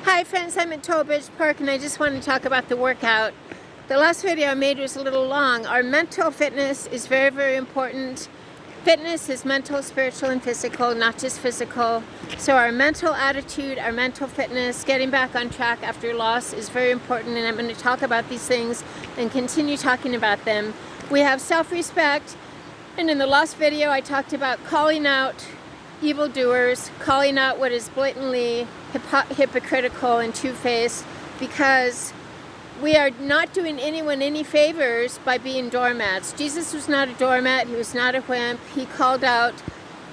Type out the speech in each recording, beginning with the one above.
Hi friends, I'm at Tollbridge Park and I just want to talk about the workout. The last video I made was a little long. Our mental fitness is very, very important. Fitness is mental, spiritual, and physical, not just physical. So our mental attitude, our mental fitness, getting back on track after loss is very important, and I'm going to talk about these things and continue talking about them. We have self-respect, and in the last video I talked about calling out evildoers, calling out what is blatantly hypocritical and two-faced, because we are not doing anyone any favors by being doormats. Jesus was not a doormat. He was not a wimp. He called out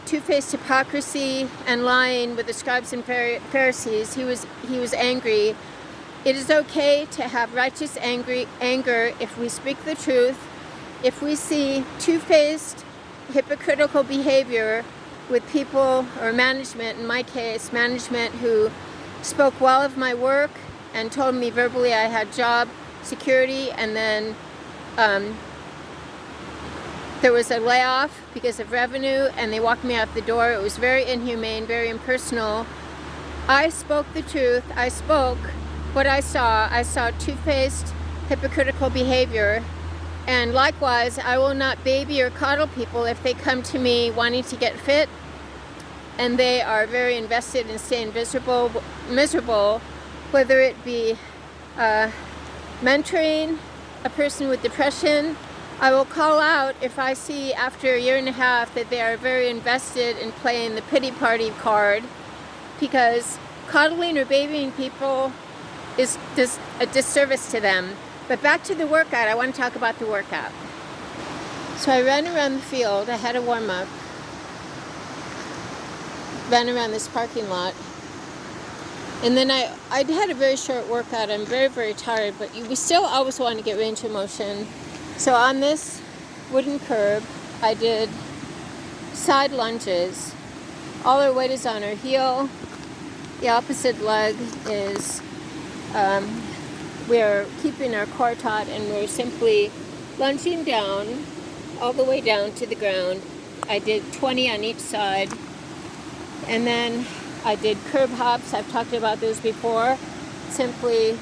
two-faced hypocrisy and lying with the scribes and Pharisees. He was angry. It is okay to have righteous anger if we speak the truth. If we see two-faced hypocritical behavior with people or management, in my case, management who spoke well of my work and told me verbally I had job security, and then there was a layoff because of revenue and they walked me out the door. It was very inhumane, very impersonal. I spoke the truth. I spoke what I saw. I saw two-faced hypocritical behavior, and likewise I will not baby or coddle people if they come to me wanting to get fit and they are very invested in staying miserable, whether it be mentoring a person with depression. I will call out if I see after a year and a half that they are very invested in playing the pity party card, because coddling or babying people is just a disservice to them. But back to the workout, I want to talk about the workout. So I ran around the field. I had a warm-up. Ran around this parking lot. And then I had a very short workout. I'm very, very tired, but we still always want to get range of motion. So on this wooden curb, I did side lunges. All our weight is on our heel. The opposite leg is, we're keeping our core taut, and we're simply lunging down, all the way down to the ground. I did 20 on each side. And then I did curb hops. I've talked about those before. Simply,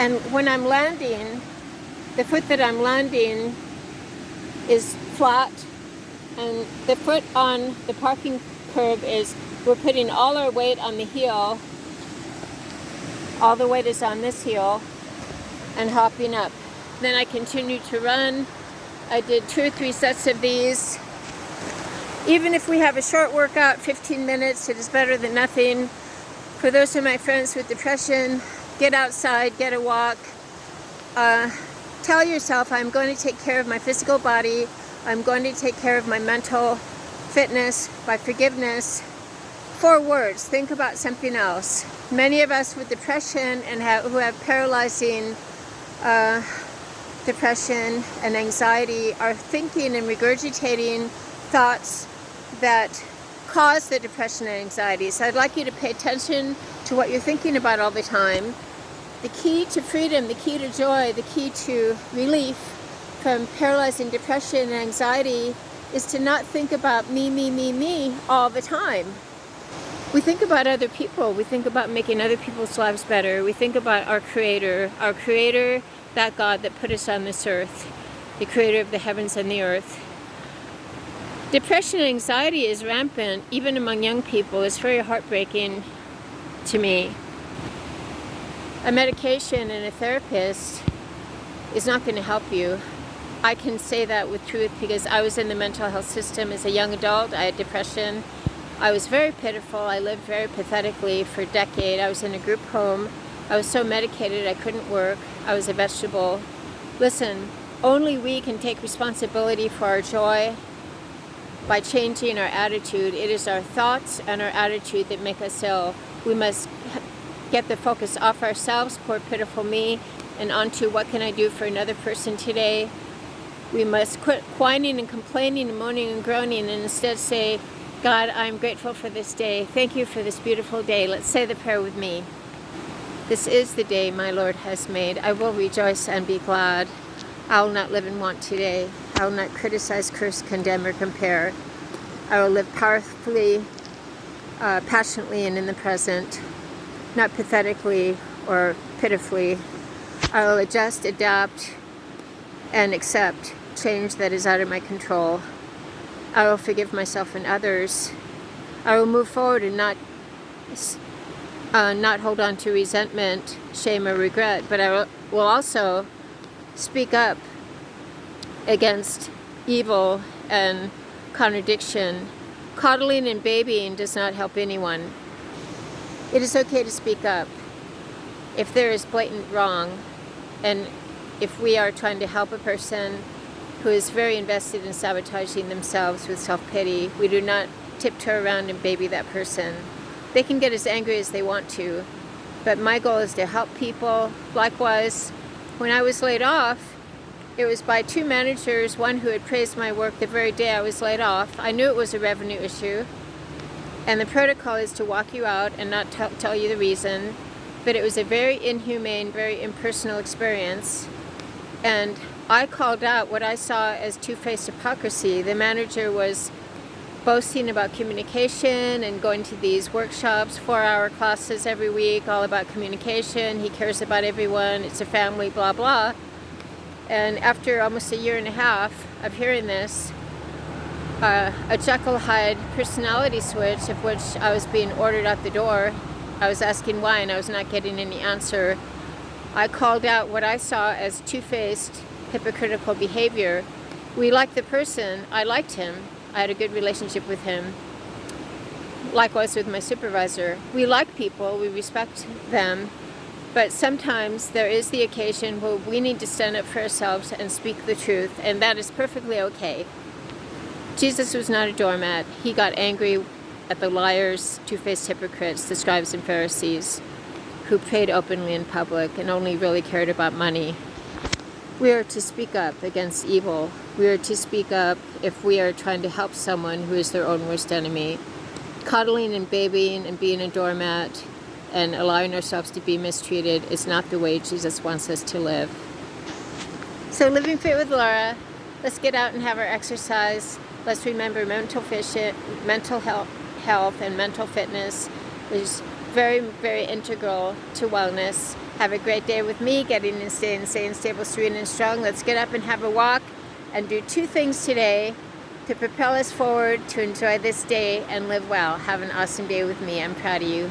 and when I'm landing, the foot that I'm landing is flat, and the foot on the parking curb is, we're putting all our weight on the heel. All the weight is on this heel, and hopping up. Then I continued to run. I did 2 or 3 sets of these. Even if we have a short workout, 15 minutes, it is better than nothing. For those of my friends with depression, get outside, get a walk. Tell yourself, I'm going to take care of my physical body. I'm going to take care of my mental fitness by forgiveness. 4 words, think about something else. Many of us with depression and who have paralyzing depression and anxiety are thinking and regurgitating thoughts that cause the depression and anxiety. So I'd like you to pay attention to what you're thinking about all the time. The key to freedom, the key to joy, the key to relief from paralyzing depression and anxiety is to not think about me all the time. We think about other people. We think about making other people's lives better. We think about our Creator, that God that put us on this earth, the Creator of the heavens and the earth. Depression and anxiety is rampant, even among young people. It's very heartbreaking to me. A medication and a therapist is not going to help you. I can say that with truth because I was in the mental health system as a young adult. I had depression. I was very pitiful. I lived very pathetically for a decade. I was in a group home. I was so medicated I couldn't work. I was a vegetable. Listen, only we can take responsibility for our joy by changing our attitude. It is our thoughts and our attitude that make us ill. We must get the focus off ourselves, poor pitiful me, and onto what can I do for another person today. We must quit whining and complaining and moaning and groaning, and instead say, God, I'm grateful for this day. Thank you for this beautiful day. Let's say the prayer with me. This is the day my Lord has made. I will rejoice and be glad. I will not live in want today. I will not criticize, curse, condemn, or compare. I will live powerfully passionately and in the present, not pathetically or pitifully. I will adjust, adapt, and accept change that is out of my control. I will forgive myself and others. I will move forward and not hold on to resentment, shame, or regret, but I will also speak up against evil and contradiction. Coddling and babying does not help anyone. It is okay to speak up if there is blatant wrong, and if we are trying to help a person who is very invested in sabotaging themselves with self-pity. We do not tiptoe around and baby that person. They can get as angry as they want to, but my goal is to help people. Likewise, when I was laid off, it was by two managers, one who had praised my work the very day I was laid off. I knew it was a revenue issue, and the protocol is to walk you out and not tell you the reason, but it was a very inhumane, very impersonal experience, and I called out what I saw as two-faced hypocrisy. The manager was boasting about communication and going to these workshops, 4-hour classes every week, all about communication. He cares about everyone. It's a family, blah, blah. And after almost a year and a half of hearing this, a Jekyll Hyde personality switch, of which I was being ordered out the door. I was asking why, and I was not getting any answer. I called out what I saw as two-faced, hypocritical behavior. We liked the person. I liked him. I had a good relationship with him. Likewise with my supervisor. We like people. We respect them. But sometimes there is the occasion where we need to stand up for ourselves and speak the truth, and that is perfectly okay. Jesus was not a doormat. He got angry at the liars, two-faced hypocrites, the scribes and Pharisees, who prayed openly in public and only really cared about money. We are to speak up against evil. We are to speak up if we are trying to help someone who is their own worst enemy. Coddling and babying and being a doormat and allowing ourselves to be mistreated is not the way Jesus wants us to live. So Living Fit with Laura, let's get out and have our exercise. Let's remember mental health and mental fitness is very, very integral to wellness. Have a great day with me, getting and staying stable, serene, and strong. Let's get up and have a walk and do 2 things today to propel us forward, to enjoy this day and live well. Have an awesome day with me. I'm proud of you.